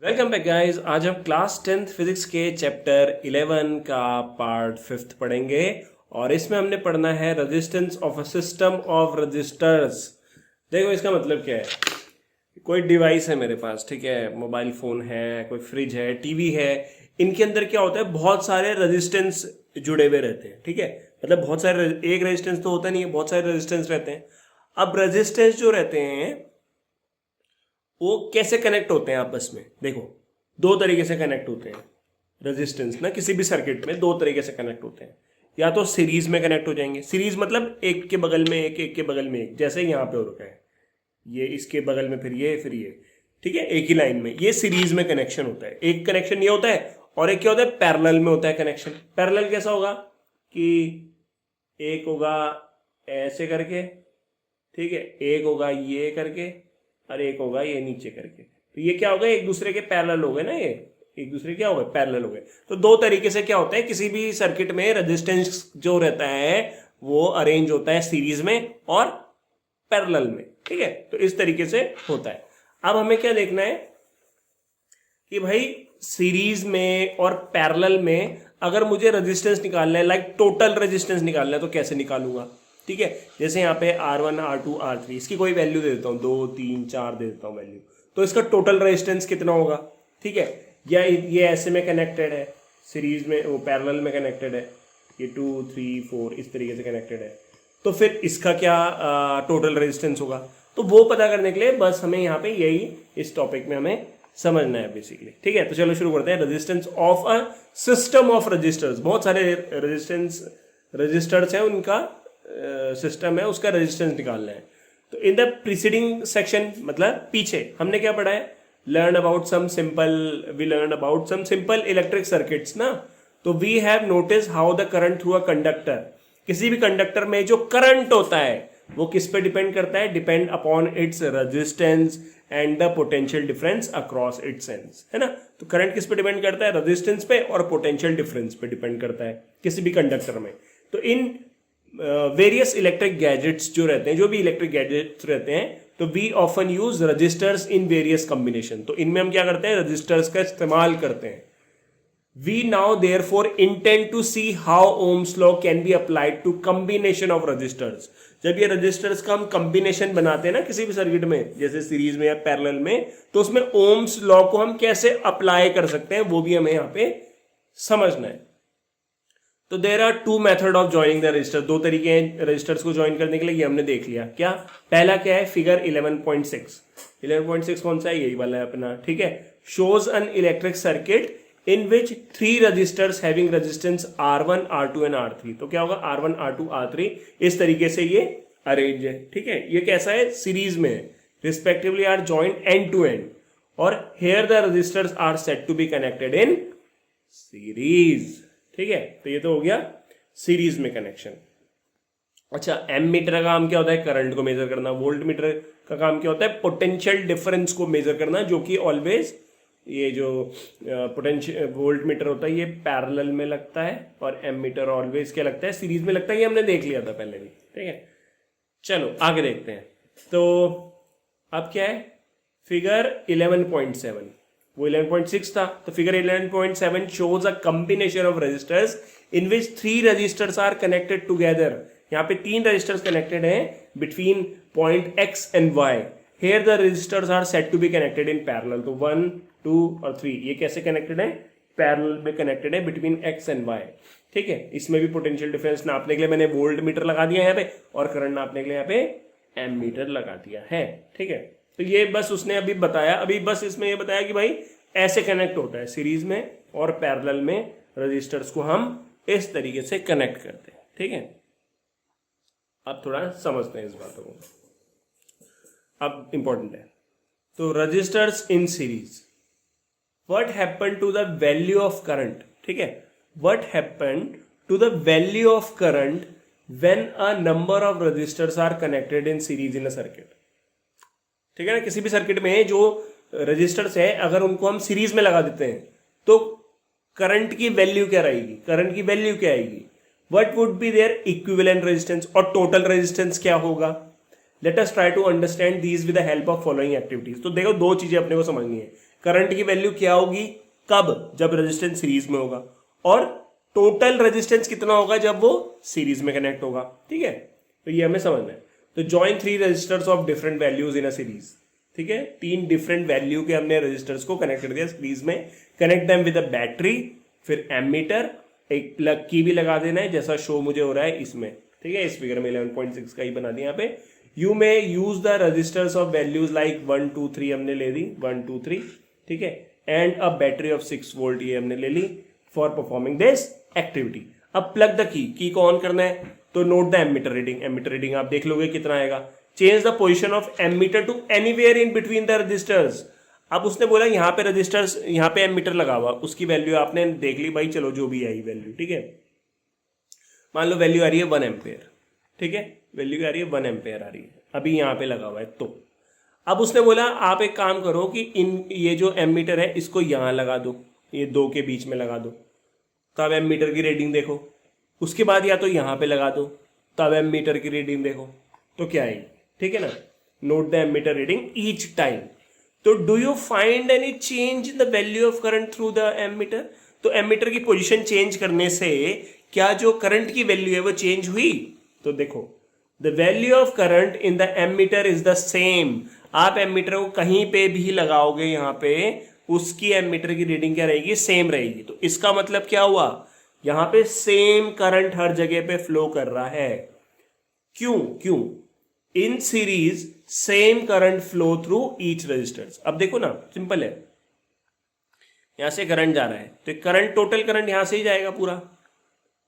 Welcome back guys. आज हम class 10th physics के चैप्टर 11 का पार्ट 5th पढ़ेंगे और इसमें हमने पढ़ना है resistance of a system of resistors. देखो इसका मतलब क्या है। कोई डिवाइस है मेरे पास, ठीक है, मोबाइल फोन है, कोई फ्रिज है, टीवी है, इनके अंदर क्या होता है, बहुत सारे रेजिस्टेंस जुड़े हुए रहते हैं। ठीक है, मतलब बहुत सारे, एक रेजिस्टेंस तो होता नहीं है, बहुत सारे रेजिस्टेंस रहते हैं। अब रेजिस्टेंस जो रहते हैं वो कैसे कनेक्ट होते हैं आपस में। देखो दो तरीके से कनेक्ट होते हैं रेजिस्टेंस ना, किसी भी सर्किट में दो तरीके से कनेक्ट होते हैं। या तो सीरीज में कनेक्ट हो जाएंगे, सीरीज मतलब एक के बगल में एक, एक के बगल में एक, जैसे यहाँ पे हो रखा है, ये इसके बगल में फिर ये, ठीक है, एक ही लाइन में, ये सीरीज में कनेक्शन होता है। एक कनेक्शन ये होता है और एक क्या होता है, पैरेलल में होता है कनेक्शन। पैरेलल कैसा होगा कि एक होगा ऐसे करके, ठीक है, एक होगा ये करके और एक होगा ये नीचे करके। तो ये क्या होगा, एक दूसरे के पैरेलल हो गए ना, ये एक दूसरे क्या हो गए, पैरेलल हो गए। तो दो तरीके से क्या होता है, किसी भी सर्किट में रेजिस्टेंस जो रहता है वो अरेंज होता है सीरीज में और पैरेलल में। ठीक है, तो इस तरीके से होता है। अब हमें क्या देखना है कि भाई सीरीज में और पैरेलल में अगर मुझे रेजिस्टेंस निकालना है, लाइक टोटल रेजिस्टेंस निकालना है, तो कैसे निकालूंगा। ठीक है, जैसे यहाँ पे R1 R2 R3, इसकी कोई वैल्यू दे देता हूँ, 2 3 4 दे देता हूँ वैल्यू, तो इसका टोटल रेजिस्टेंस कितना होगा। ठीक है, या ये ऐसे में कनेक्टेड है, सीरीज में, वो पैरेलल में कनेक्टेड है, ये 2 3 4 इस तरीके से कनेक्टेड है, तो फिर इसका क्या टोटल रेजिस्टेंस होगा। तो वो पता करने के लिए बस हमें यहाँ पे यही इस टॉपिक में हमें समझना है बेसिकली। ठीक है, तो चलो शुरू करते हैं। Resistance of a system of resistors, बहुत सारे रजिस्टर्स हैं, उनका सिस्टम है, उसका रेजिस्टेंस निकालना है। तो इन द प्रीसीडिंग सेक्शन, मतलब पीछे हमने क्या पढ़ा है, we learn about some simple electric circuits ना। तो we have notice how the current through a conductor, किसी भी कंडक्टर में जो करंट होता है वो किस पे डिपेंड करता है, depend upon its resistance and the potential difference across its ends, है ना। तो करंट किस पे डिपेंड करता है, रेजिस्टेंस पे और पोटेंशियल डिफरेंस पे डिपेंड करता है किसी भी कंडक्टर में। तो इन वेरियस इलेक्ट्रिक गैजेट्स जो रहते हैं, जो भी इलेक्ट्रिक गैजेट्स रहते हैं, तो we often use resistors in various combination. तो इनमें हम क्या करते हैं, रजिस्टर्स का इस्तेमाल करते हैं। We now therefore intend to see how Ohm's law can be applied to combination of resistors. जब ये रजिस्टर्स का हम कॉम्बिनेशन बनाते हैं ना किसी भी सर्किट में, जैसे सीरीज में या पैरेलल में, तो उसमें ओम्स लॉ को हम कैसे अप्लाई कर सकते हैं वो भी हमें यहाँ पे समझना है। तो there are two method of joining the resistor, दो तरीके हैं रजिस्टर्स को ज्वाइन करने के लिए, ये हमने देख लिया। क्या पहला क्या है, फिगर 11.6। 11.6 कौन सा है, यही वाला है अपना। ठीक है, shows an electric circuit in which 3 resistors having resistance R1 R2 and R3। तो क्या होगा, R1 R2 R3 इस तरीके से ये अरेंज है। ठीक है, ये कैसा है, सीरीज में है, respectively are joined end to end, और here the resistors are set to be connected in series. ठीक है, तो ये तो हो गया सीरीज में कनेक्शन। अच्छा, एमीटर का काम क्या होता है, करंट को मेजर करना। वोल्ट मीटर का काम क्या होता है, पोटेंशियल डिफरेंस को मेजर करना, जो कि ऑलवेज ये जो पोटेंशियल वोल्ट मीटर होता है ये पैरेलल में लगता है, और एमीटर ऑलवेज क्या लगता है, सीरीज में लगता है। ये हमने देख लिया था पहले भी। ठीक है, चलो आगे देखते हैं। तो अब क्या है, फिगर 11.7, वो 11.6 था, तो figure 11.7 shows a combination of resistors in which 3 resistors are connected together। यहाँ पे 3 resistors connected हैं between point X and Y। Here the resistors are said to be connected in parallel। तो 1 2 और 3 ये कैसे connected है, पैरेलल में connected है between X and Y। ठीक है, इसमें भी पोटेंशियल डिफरेंस नापने के लिए मैंने वोल्ट मीटर लगा दिया है यहाँ पे, और करंट नापने के लिए यहाँ पे एमीटर लगा दिया है। ठीक है, तो ये बस उसने अभी बताया, अभी बस इसमें ये बताया कि भाई ऐसे कनेक्ट होता है सीरीज में और पैरेलल में, रजिस्टर्स को हम इस तरीके से कनेक्ट करते हैं। ठीक है, अब थोड़ा समझते हैं इस बातों को, अब इंपॉर्टेंट है। तो resistors in series, what happened to the value of current. ठीक है, what happened to the value of current when a number of resistors are connected in series in a circuit. ठीक है ना, किसी भी सर्किट में जो रजिस्टर्स है अगर उनको हम सीरीज में लगा देते हैं तो करंट की वैल्यू क्या रहेगी, करंट की वैल्यू क्या आएगी, what would be their equivalent resistance, और टोटल रेजिस्टेंस क्या होगा। Let us try to understand these with the help of following activities. तो देखो दो चीजें अपने को समझनी है, करंट की वैल्यू क्या होगी कब, जब रेजिस्टेंस सीरीज में होगा, और टोटल रेजिस्टेंस कितना होगा जब वो सीरीज में कनेक्ट होगा। ठीक है, तो ये हमें समझना है। तो join 3 resistors of different values in a series. ठीक है, 3 डिफरेंट वैल्यू के हमने रेजिस्टर्स को कनेक्ट कर दिया सीरीज में। Connect them with a battery, फिर एमीटर, एक प्लग की भी लगा देना है जैसा शो मुझे हो रहा है इसमें। ठीक है, इस फिगर में 11.6 का ही बना दिया यहाँ पे। You may use the resistors of values like 1 2 3 हमने ले दी, 1 2 3। ठीक है, and a battery of 6 volt ये हमने ले ली फॉर परफॉर्मिंग दिस एक्टिविटी। अब प्लग द की को ऑन करना है, तो note the ammeter reading. Ammeter reading आप देख लोगे कितना आएगा। Change the position of ammeter to anywhere in between the resistors. अब उसने बोला यहाँ पे रजिस्टर्स, यहाँ पे एमीटर लगा हुआ, उसकी वैल्यू आपने देख ली भाई, चलो जो भी आई वैल्यू। ठीक है, मान लो वैल्यू आ रही है 1 एम्पेयर। ठीक है, वैल्यू आ रही है 1 एम्पेयर आ रही है, अभी यहाँ पे लगा हुआ है। तो अब उसने बोला आप एक काम करो कि ये जो एमीटर है इसको यहाँ लगा दो, ये 2 के बीच में लगा दो, तब एमीटर की रीडिंग देखो। उसके बाद या तो यहाँ पे लगा दो, तब एमीटर की रीडिंग देखो तो क्या आएगी। ठीक है ना, note the ammeter reading each time. तो do you find any change in the value of current through the ammeter. तो एमीटर की पोजीशन चेंज करने से क्या जो करंट की वैल्यू है वो चेंज हुई। तो देखो, the value of current in the ammeter is the same. आप एमीटर को कहीं पे भी लगाओगे यहाँ पे, उसकी एमीटर की रीडिंग क्या रहेगी, सेम रहेगी। तो इसका मतलब क्या हुआ, यहां पे सेम करंट हर जगह पे फ्लो कर रहा है। क्यों in series same current flow through each resistors. अब देखो ना, सिंपल है, यहां से करंट जा रहा है तो करंट, टोटल करंट यहां से ही जाएगा पूरा,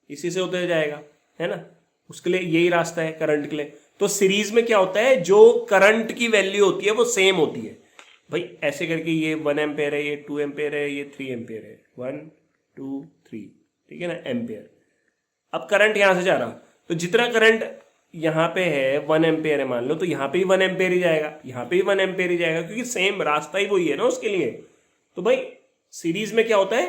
इसी से होते जाएगा, है ना। उसके लिए यही रास्ता है करंट के लिए। तो सीरीज में क्या होता है, जो करंट की वैल्यू होती है वो सेम होती है भाई। ऐसे करके ये 1 एम्पेयर है, ये 2 एम्पेयर है, ये 3 एम्पेयर है, 1 2 3। ठीक है ना, एम्पेयर। अब करंट यहां से जा रहा, तो जितना करंट यहां पे है 1 एम्पेयर है मान लो, तो यहां पे भी 1 एम्पेयर ही जाएगा, यहां पे भी 1 एम्पेयर ही जाएगा, क्योंकि सेम रास्ता ही वही है ना उसके लिए। तो भाई सीरीज में क्या होता है,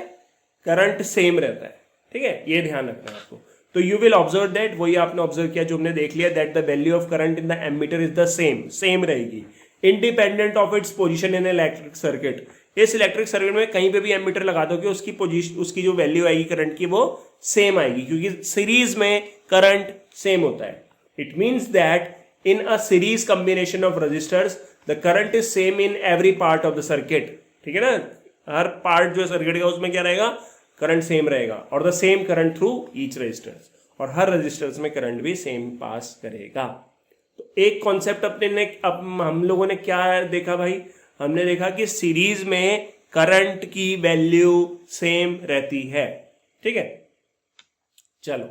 करंट सेम रहता है। ठीक है, ये ध्यान रखना है आपको। तो यू विल ऑब्जर्व दैट, वही आपने ऑब्जर्व किया जो हमने देख लिया, that the value of current in the ammeter is the same रहेगी, independent of its position in electric circuit. इस इलेक्ट्रिक सर्किट में कहीं पे भी एमीटर लगा दोगे, उसकी पोजीशन, उसकी जो वैल्यू आएगी करंट की वो सेम आएगी, क्योंकि सीरीज में करंट सेम होता है। It means that in a series combination of resistors the current is same in every part of the circuit. ठीक है ना, हर पार्ट जो सर्किट का उसमें क्या रहेगा, करंट सेम रहेगा, और the same current through each resistors, और हर रजिस्टर्स में करंट भी सेम पास करेगा। तो एक कॉन्सेप्ट अपने ने, अब हम लोगों ने क्या देखा भाई, हमने देखा कि सीरीज में करंट की वैल्यू सेम रहती है। ठीक है, चलो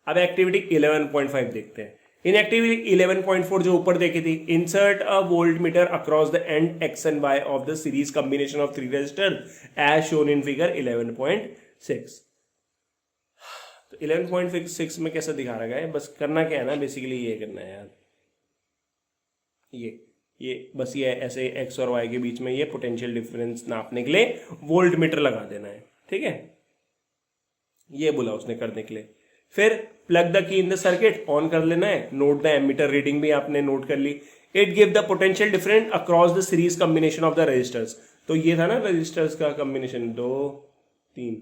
अब एक्टिविटी 11.5 देखते हैं। इन एक्टिविटी 11.4 जो ऊपर देखी थी, insert a voltmeter across the end X and Y of the series combination of 3 resistor as shown in figure 11.6। तो 11.6 में कैसा दिखा रखा है, बस करना क्या है ना, बेसिकली ये करना है यार, ये बस ये ऐसे एक्स और वाई के बीच में ये पोटेंशियल डिफरेंस नापने के लिए वोल्ट मीटर लगा देना है। ठीक है, ये बोला उसने करने के लिए। फिर प्लग द की इन द सर्किट, ऑन कर लेना है, नोट द एमीटर रीडिंग भी आपने नोट कर ली। It give the potential difference across the series combination of the resistors. तो ये था ना रजिस्टर्स का कॉम्बिनेशन 2 3,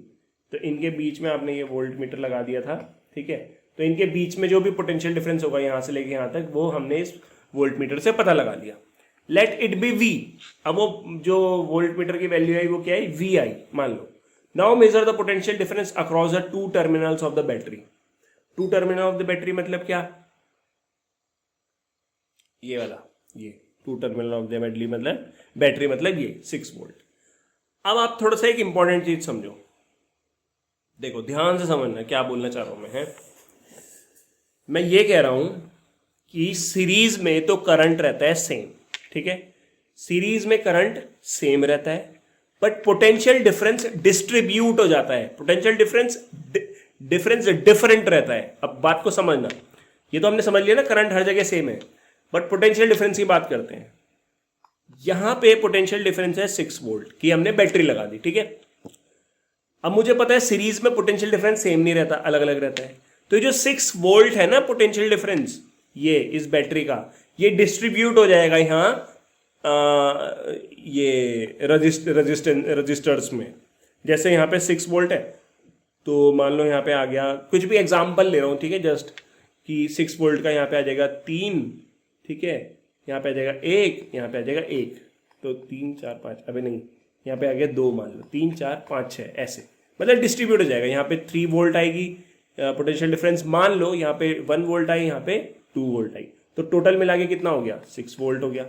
तो इनके बीच में आपने ये वोल्ट मीटर लगा दिया था। ठीक है, तो इनके बीच में जो भी पोटेंशियल डिफरेंस होगा यहां से लेके यहां तक, वो हमने इस वोल्ट मीटर से पता लगा लिया। लेट इट बी वी, अब वो जो वोल्ट मीटर की वैल्यू आई वो क्या है, वी आई मान लो। Now measure the potential difference across the 2 terminals of the battery. 2 terminal of the battery मतलब क्या, ये वाला, ये 2 टर्मिनल ऑफ द बैटरी मतलब ये 6 वोल्ट। अब आप थोड़ा सा एक इंपॉर्टेंट चीज समझो, देखो ध्यान से समझना क्या बोलना चाह रहा हूं मैं ये कह रहा हूं कि सीरीज में तो करंट रहता है सेम। ठीक है, सीरीज में करंट सेम रहता है, बट पोटेंशियल डिफरेंस डिस्ट्रीब्यूट हो जाता है, पोटेंशियल डिफरेंस डिफरेंट रहता है। अब बात को समझना, ये तो हमने समझ लिया ना करंट हर जगह सेम है, बट पोटेंशियल डिफरेंस की बात करते हैं। यहां पे पोटेंशियल डिफरेंस है 6 वोल्ट की, हमने बैटरी लगा दी। ठीक है, अब मुझे पता है सीरीज में पोटेंशियल डिफरेंस सेम नहीं रहता, अलग अलग रहता है। तो ये जो 6 वोल्ट है ना पोटेंशियल डिफरेंस, ये इस बैटरी का, ये डिस्ट्रीब्यूट हो जाएगा यहाँ ये रजिस्टर्स में, जैसे यहाँ पे 6 वोल्ट है, तो मान लो यहाँ पे आ गया, कुछ भी एग्जांपल ले रहा हूँ, ठीक है, जस्ट कि 6 वोल्ट का यहाँ पे आ जाएगा 3, ठीक है, यहाँ पे आ जाएगा 1, यहाँ पे आ जाएगा 1, तो 3 4 5, अबे नहीं, यहाँ पे आ गया 2, मान लो 3 4 5 6, ऐसे मतलब डिस्ट्रीब्यूट हो जाएगा। यहाँ पे 3 वोल्ट आएगी पोटेंशियल डिफरेंस, मान लो यहाँ पे 1 वोल्ट आई, यहाँ पे 2 वोल्ट आई, तो टोटल मिला के कितना हो गया, 6 वोल्ट हो गया।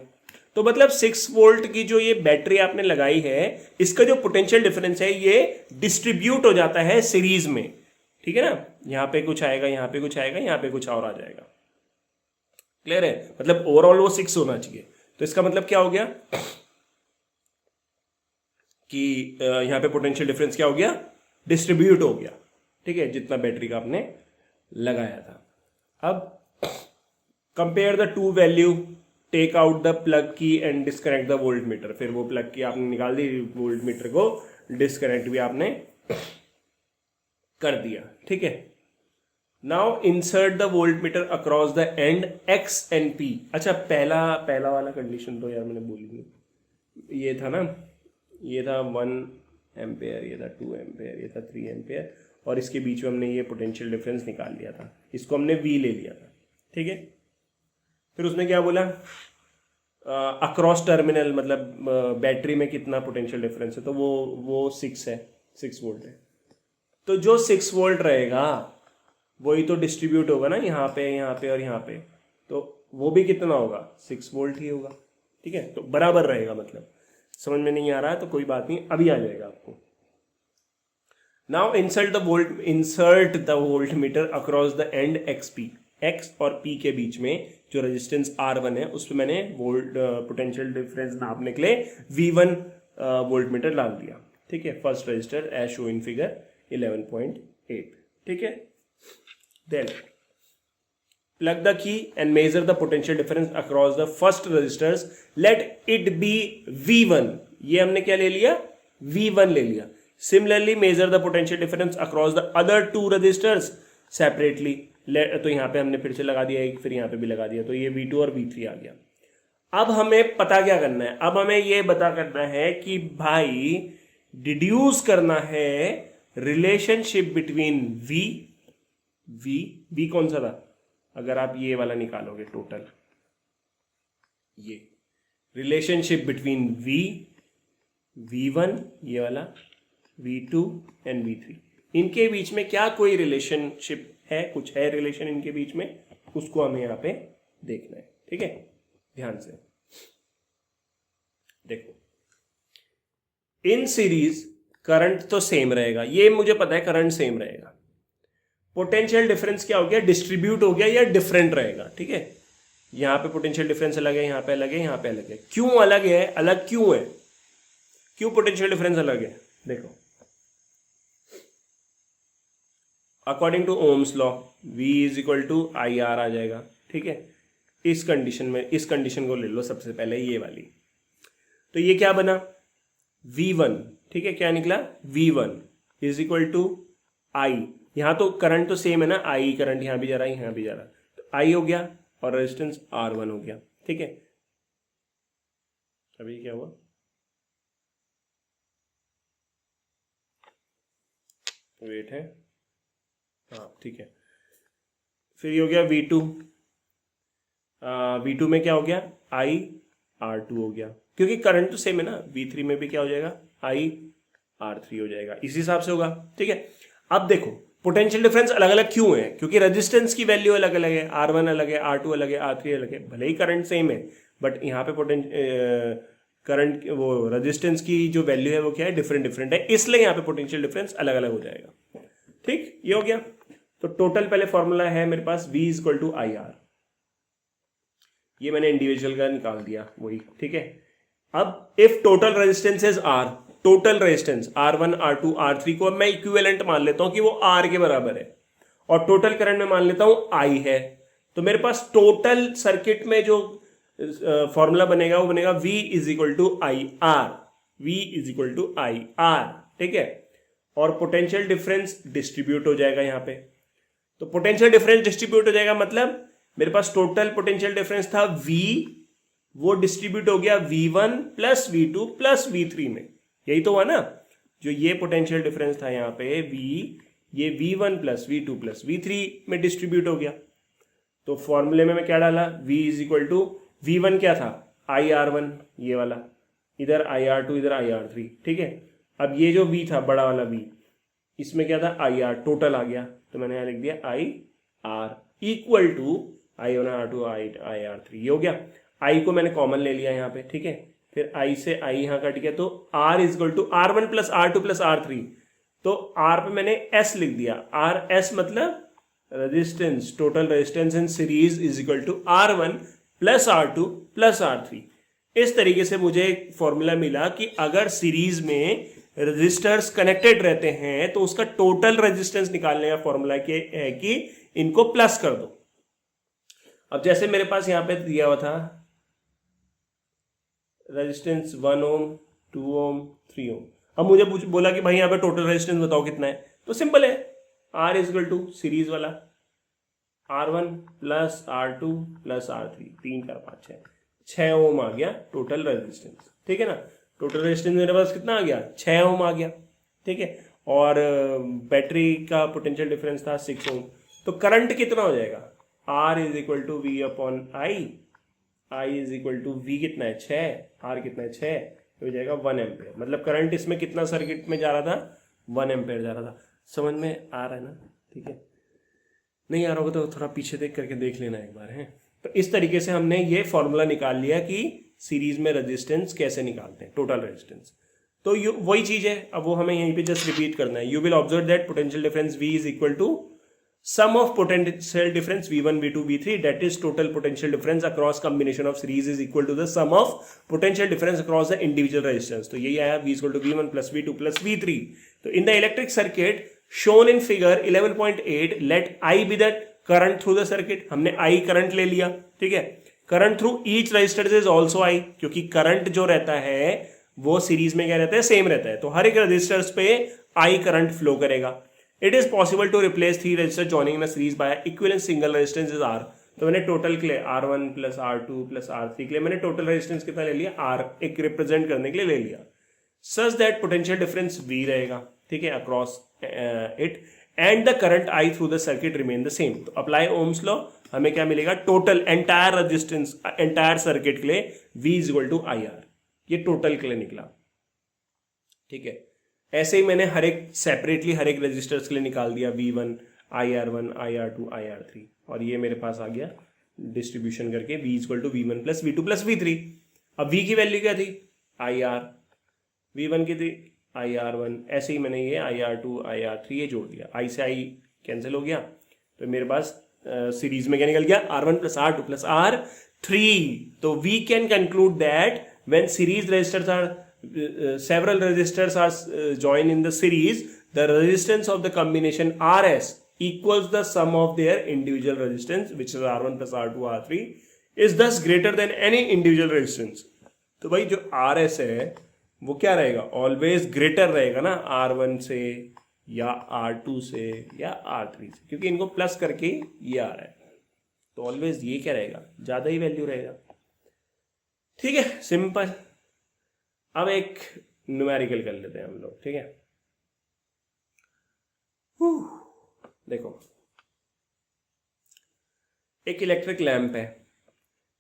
तो मतलब 6 वोल्ट की जो ये बैटरी आपने लगाई है, इसका जो पोटेंशियल डिफरेंस है ये डिस्ट्रीब्यूट हो जाता है सीरीज में, ठीक है ना, यहाँ पे कुछ आएगा, यहाँ पे कुछ आएगा, यहाँ पे कुछ और आ जाएगा। क्लियर है, मतलब ओवरऑल वो 6 होना चाहिए। तो इसका मतलब क्या हो गया कि यहाँ पे पोटेंशियल डिफरेंस क्या हो गया, डिस्ट्रीब्यूट हो गया, ठीक है, जितना बैटरी का आपने लगाया था। अब compare the two value, take out the plug key and disconnect the voltmeter. फिर वो प्लग की आपने निकाल दी, वोल्ट मीटर को डिस्कनेक्ट भी आपने कर दिया, ठीक है। Now insert the voltmeter across the end X and P. अच्छा, पहला वाला कंडीशन तो यार मैंने बोली नहीं, ये था ना, ये था 1 एम्पेयर, ये था 2 एम्पेयर, ये था 3 एम्पेयर, और इसके बीच में हमने ये पोटेंशियल डिफरेंस निकाल लिया था, इसको हमने V ले लिया था, ठीक है। फिर उसने क्या बोला, अक्रॉस टर्मिनल, मतलब बैटरी में कितना पोटेंशियल डिफरेंस है, तो वो 6 है, 6 वोल्ट है। तो जो 6 वोल्ट रहेगा वही तो डिस्ट्रीब्यूट होगा ना, यहाँ पे और यहाँ पे, तो वो भी कितना होगा, 6 वोल्ट ही होगा, ठीक है। तो बराबर रहेगा, मतलब समझ में नहीं आ रहा है तो कोई बात नहीं, अभी आ जाएगा आपको। Now insert the voltmeter across the end x P. X और पी के बीच में जो रेजिस्टेंस R1 है, उस पर मैंने वोल्ट पोटेंशियल डिफरेंस नापने के लिए V1 वोल्ट मीटर डाल दिया, ठीक है। First resistor as show in figure 11.8, ठीक है। Then plug the key and measure the potential difference across the first resistors, let it be V1। ये हमने क्या ले लिया, V1 ले लिया। Similarly measure the potential difference across the other two resistors separately। तो यहाँ पे हमने फिर से लगा दिया एक, फिर यहाँ पे भी लगा दिया, तो ये V2 और V3 आ गया। अब हमें पता क्या करना है, अब हमें ये पता करना है कि भाई डिड्यूस करना है रिलेशनशिप बिटवीन V कौन सा था, अगर आप ये वाला निकालोगे टोटल, ये रिलेशनशिप बिटवीन V1, ये वाला V2 एंड V3, इनके बीच में क्या कोई रिलेशनशिप है, कुछ है रिलेशन इनके बीच में, उसको हमें यहाँ पे देखना है, ठीक है। ध्यान से देखो, इन सीरीज करंट तो सेम रहेगा, ये मुझे पता है करंट सेम रहेगा। पोटेंशियल डिफरेंस क्या हो गया, डिस्ट्रीब्यूट हो गया या डिफरेंट रहेगा, ठीक है। यहाँ पे पोटेंशियल डिफरेंस अलग है, यहाँ पे अलग है, यहाँ पे अलग है। क्यों अलग है, अलग क्यों है, क्यों पोटेंशियल डिफरेंस अलग है, देखो according to Ohm's law V is equal to I R आ जाएगा, ठीक है। इस कंडीशन में, इस कंडीशन को ले लो सबसे पहले, ये वाली, तो ये क्या बना V1, ठीक है, क्या निकला V1 इज इक्वल टू आई, यहां तो करंट तो सेम है ना, आई करंट यहां भी जा रहा है, यहां भी जा रहा है, तो आई हो गया और रेजिस्टेंस R1 हो गया, ठीक है। अभी क्या हुआ, वेट है, हाँ ठीक है। फिर ये हो गया V2, V2 में क्या हो गया I R2 हो गया, क्योंकि करंट तो सेम है ना। V3 में भी क्या हो जाएगा I R3 हो जाएगा, इसी हिसाब से होगा, ठीक है। अब देखो पोटेंशियल डिफरेंस अलग अलग क्यों है, क्योंकि रेजिस्टेंस की वैल्यू अलग अलग है, R1 अलग है, R2 अलग है, R3 अलग है। भले ही करंट सेम है बट यहाँ पे करंट वो रेजिस्टेंस की जो वैल्यू है वो क्या है, डिफरेंट है, इसलिए यहाँ पे पोटेंशियल डिफरेंस अलग अलग हो जाएगा, ठीक। ये हो गया। तो टोटल पहले फॉर्मूला है मेरे पास V is equal to I R, ये मैंने इंडिविजुअल का निकाल दिया वही, ठीक है। अब if total resistance is R, total resistance R1 R2 R3 को मैं इक्विवेलेंट मान लेता हूं कि वो R के बराबर है, और टोटल करंट में मान लेता हूं I है, तो मेरे पास टोटल सर्किट में जो फॉर्मूला बनेगा वो बनेगा V is equal to I R, V is equal to I R, ठीक है। और पोटेंशियल डिफरेंस डिस्ट्रीब्यूट हो जाएगा यहाँ पे, तो पोटेंशियल डिफरेंस डिस्ट्रीब्यूट हो जाएगा मतलब मेरे पास टोटल पोटेंशियल डिफरेंस था V वो डिस्ट्रीब्यूट हो गया V1 plus V2 plus V3 में। यही तो हुआ ना, जो ये पोटेंशियल डिफरेंस था यहाँ पे ये V1 plus V2 plus V3 में डिस्ट्रीब्यूट हो गया। तो फॉर्मूले में मैं क्या डाला, V is equal to V1 क्या था IR1 ये वाला, इधर IR2 इधर IR3, ठीक है। अब ये जो V था बड़ा वाला V, इसमें क्या था IR टोटल आ गया, तो मैंने यहाँ लिख दिया IR equal to I1 R2 IR3, ये हो गया। I को मैंने कॉमन ले लिया यहाँ पे, ठीक है। फिर I से I यहाँ कट गया, तो R is equal to R1 plus R2 plus R3, तो R पे मैंने S लिख दिया, RS मतलब resistance, total resistance in series is equal to R1 plus R2 plus R3। इस तरीके से मुझे एक फॉर्मूला मिला कि अगर सीरीज में रेजिस्टर्स कनेक्टेड रहते हैं तो उसका टोटल रेजिस्टेंस निकालने का फॉर्मूला है कि इनको प्लस कर दो। अब जैसे मेरे पास यहां पे दिया हुआ था रेजिस्टेंस 1 ओम 2 ओम 3 ओम, अब मुझे बोला कि भाई यहां पे टोटल रेजिस्टेंस बताओ कितना है, तो सिंपल है, R is equal to series वाला R1 plus R2 plus R3, 3 4 5 6 ओम आ गया टोटल रेजिस्टेंस, ठीक है ना। टोटल रेजिस्टेंस मेरे पास कितना आ गया, 6 ओम आ गया, ठीक है। और बैटरी का पोटेंशियल डिफरेंस था 6 ओम, तो करंट कितना हो जाएगा, R is equal to V upon I is equal to V कितना है 6, R कितना है 6, हो जाएगा 1 एम्पेयर। मतलब करंट इसमें कितना सर्किट में जा रहा था, 1 एम्पेयर जा रहा था। समझ में आ रहा है ना, ठीक है। नहीं आ रहा होगा तो थोड़ा पीछे देख करके देख लेना एक बार है। तो इस तरीके से हमने ये फॉर्मूला निकाल लिया कि सीरीज में रेजिस्टेंस कैसे निकालते हैं, टोटल रेजिस्टेंस। तो वही चीज है, अब वो हमें यहीं पे जस्ट रिपीट करना है। You will observe that potential difference V is equal to sum of potential difference V1 V2 V3, that is total potential difference across combination of series is equal to the sum of potential difference across the individual resistance। तो यही आया V is equal to V1 plus V2 plus V3। तो in the electric circuit shown in figure 11.8 let I be the current through the circuit, हमने I current ले लिया, ठीक है। Current through each resistor is also I, क्योंकि current जो रहता है वो सीरीज में क्या रहता है, सेम रहता है, तो हर एक रजिस्टर्स पे I करंट फ्लो करेगा। It is possible to replace 3 resistors joining in a series by equivalent single resistance is R। तो मैंने टोटल के लिए R1 plus R2 plus R3 के लिए मैंने टोटल रेजिस्टेंस कितना ले लिया, R, एक रिप्रेजेंट करने के लिए ले लिया। Such that potential difference V रहेगा, ठीक है, across it, and the current I through the circuit remain the same. तो अप्लाई ओम्स लॉ, हमें क्या मिलेगा, total entire resistance entire circuit के लिए V is equal to IR, ये टोटल के लिए निकला, ठीक है। ऐसे ही मैंने हर एक सेपरेटली हर एक रजिस्टर्स के लिए निकाल दिया, V1 IR1 IR2 IR3, और ये मेरे पास आ गया डिस्ट्रीब्यूशन करके V equal to V1 plus V2 plus V3। अब V की वैल्यू क्या थी, IR, V1 की थी IR1, ऐसे ही मैंने ये IR2 IR3 ये जोड़ दिया, I से I कैंसिल हो गया, तो मेरे पास सीरीज में क्या निकल गया, R1 plus R2 plus R3। तो we can conclude that when series resistors are several resistors are joined in the series, the resistance of the combination RS equals the sum of their individual resistance, which is R1 plus R2 R3, is thus greater than any individual resistance। तो भाई जो RS है वो क्या रहेगा, always greater रहेगा ना R1 से या R2 से या R3 से, क्योंकि इनको प्लस करके ये आ रहा है, तो ऑलवेज ये क्या रहेगा, ज्यादा ही वैल्यू रहेगा, ठीक है, सिंपल। अब एक न्यूमेरिकल कर लेते हैं हम लोग, ठीक है। देखो, एक इलेक्ट्रिक लैंप है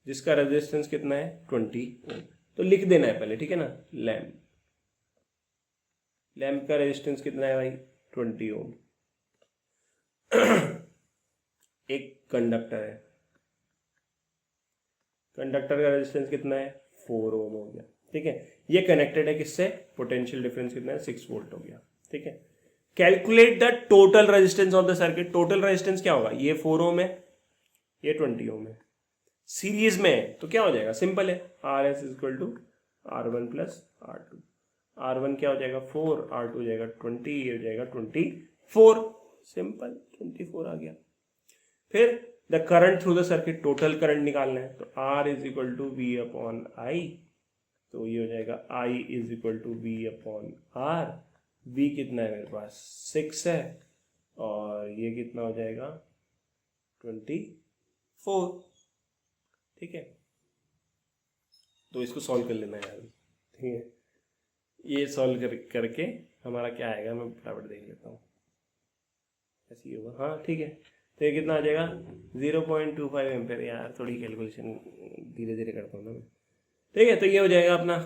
जिसका रेजिस्टेंस कितना है 20 ओम, तो लिख देना है पहले, ठीक है ना। लैंप का रेजिस्टेंस कितना है भाई 20 ओम। एक कंडक्टर है, कंडक्टर का रेजिस्टेंस कितना है 4 ओम हो गया, ठीक है। ये कनेक्टेड है किससे, पोटेंशियल डिफरेंस कितना है 6 वोल्ट हो गया, ठीक है। Calculate the total resistance of the circuit, total resistance क्या होगा, ये 4 ओम है, ये 20 ओम है, सीरीज में तो क्या हो जाएगा, सिंपल है, RS is equal to R1 plus R2, R1 क्या हो जाएगा 4, R2 हो जाएगा 20, ये हो जाएगा 24, सिंपल 24 आ गया। फिर the current through the circuit, total current निकालना है, तो R is equal to V upon I, तो ये हो जाएगा I is equal to V upon R। V कितना है मेरे पास 6 है, और ये कितना हो जाएगा 24, ठीक है। तो इसको सॉल्व कर लेना यार, ठीक है। ये सॉल्व करके हमारा क्या आएगा, मैं फटाफट देख लेता हूँ। ऐसे ही होगा, हाँ ठीक है। तो ये कितना आ जाएगा 0.25 एम्पेयर। यार थोड़ी कैलकुलेशन धीरे धीरे करता हूँ ना मैं, ठीक है। तो ये हो जाएगा अपना।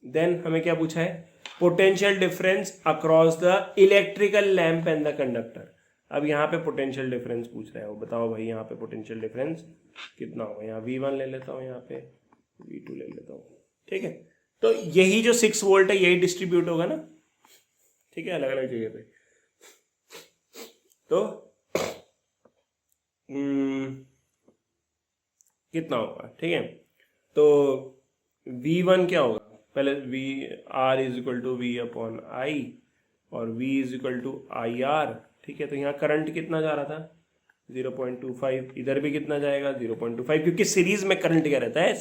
देन हमें क्या पूछा है, potential difference across the electrical lamp and the conductor. अब यहाँ पे पोटेंशियल डिफरेंस पूछ रहे हैं, वो बताओ भाई यहाँ पे पोटेंशियल डिफरेंस कितना होगा। यहाँ V1 ले लेता हूँ, यहाँ पे V2 ले लेता हूँ, ठीक है। तो यही जो 6 वोल्ट है यही डिस्ट्रीब्यूट होगा ना, ठीक है, अलग अलग जगह पे। तो कितना होगा, ठीक है। तो V1 क्या होगा, पहले R is equal to V upon I और V is equal to IR, ठीक है। तो यहाँ करंट कितना जा रहा था 0.25, इधर भी कितना जाएगा 0.25, क्योंकि सीरीज में करंट क्या रहता है,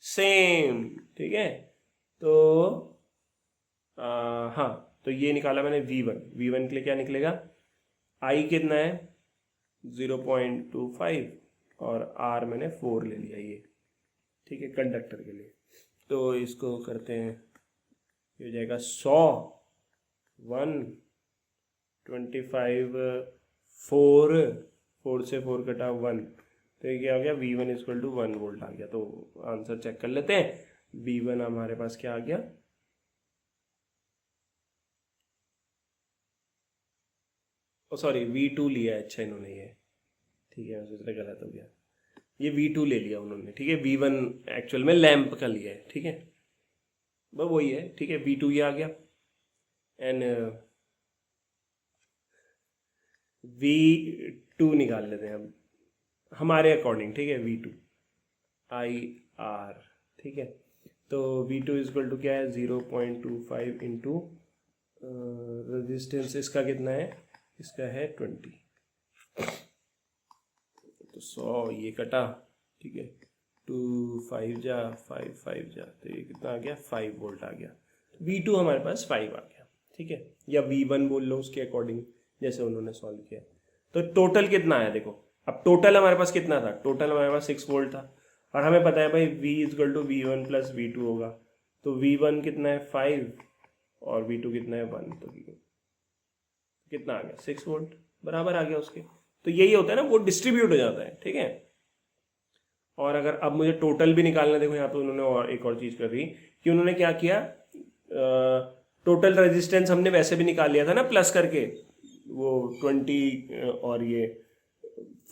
सेम, ठीक है। तो हाँ, तो ये निकाला मैंने V1 के लिए क्या निकलेगा, I कितना है 0.25 और R मैंने 4 ले लिया ये, ठीक है, कंडक्टर के लिए। तो इसको करते हैं, ये हो जाएगा 100, 125, 4 से 4 कटा 1, तो ये क्या हो गया V1 इक्वल टू 1 वोल्ट आ गया। तो आंसर चेक कर लेते हैं। V1 हमारे पास क्या आ गया, सॉरी V2 लिया है, अच्छा इन्होंने ये, ठीक है, मुझे गलत हो गया, ये V2 ले लिया उन्होंने, ठीक है। V1 एक्चुअल में लैंप का लिया है, ठीक है, बस वही है, ठीक है। V2 ये आ गया एंड V2 निकाल लेते हैं अब हमारे अकॉर्डिंग, ठीक है। V2 IR, ठीक है। तो V2 इक्वल टू क्या है 0.25 इंटू रजिस्टेंस इसका कितना है, इसका है 20, तो 100 ये कटा, ठीक है, 2 5 जा 5 5 जा, तो ये कितना आ गया 5 वोल्ट आ गया। V2 हमारे पास 5 आ गया, ठीक है, या V1 बोल लो उसके अकॉर्डिंग जैसे उन्होंने सॉल्व किया। तो टोटल कितना आया देखो, अब टोटल हमारे पास कितना था, टोटल हमारे पास 6 वोल्ट था और हमें पता है भाई V equal to V1 plus V2 होगा। तो V1 कितना है 5 और V2 कितना है 1, तो कितना आ गया 6 वोल्ट बराबर आ गया उसके। तो यही होता है ना, वो डिस्ट्रीब्यूट हो जाता है, ठीक है। और अगर अब मुझे टोटल भी निकालना, देखो यहाँ पे उन्होंने और एक और चीज कर रही कि उन्होंने क्या किया, टोटल रेजिस्टेंस हमने वैसे भी निकाल लिया था ना प्लस करके, वो 20 और ये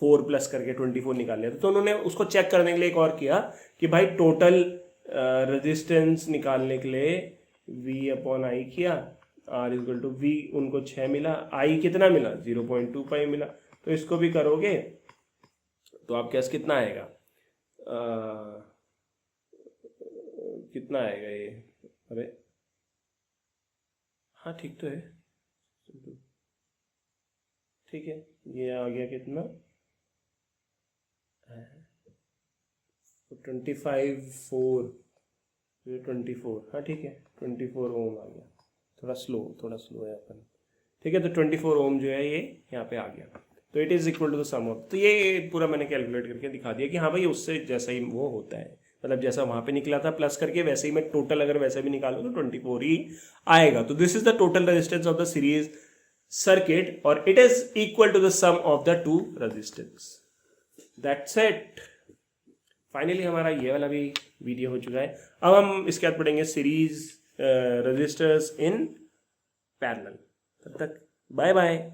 4 प्लस करके 24 निकाल लिया था। तो उन्होंने उसको चेक करने के लिए एक और किया कि भाई टोटल रेजिस्टेंस निकालने के लिए V अपॉन आई किया, R इक्वल टू V, उनको 6 मिला, I कितना मिला 0.25 मिला। तो इसको भी करोगे तो आपके पास कितना आएगा, कितना आएगा ये, अरे हाँ ठीक तो है, ठीक है, ये आ गया कितना 25 4 24, हाँ ठीक है 24 ओम आ गया। थोड़ा स्लो है अपन, ठीक है। तो 24 ओम जो है ये यहाँ पे आ गया। तो it is equal to the sum of, तो ये पूरा मैंने कैलकुलेट करके दिखा दिया कि हाँ भाई उससे जैसा ही वो होता है, मतलब जैसा वहां पे निकला था प्लस करके वैसे ही मैं टोटल अगर वैसे भी निकालूं तो 24 ही आएगा। तो this is the total resistance of the series circuit और it is equal to the sum of the two resistance. That's it, finally हमारा ये वाला भी वीडियो हो चुका है। अब हम इसके बाद पढ़ेंगे सीरीज रेजिस्टर्स इन पैरेलल। तब तक बाय बाय।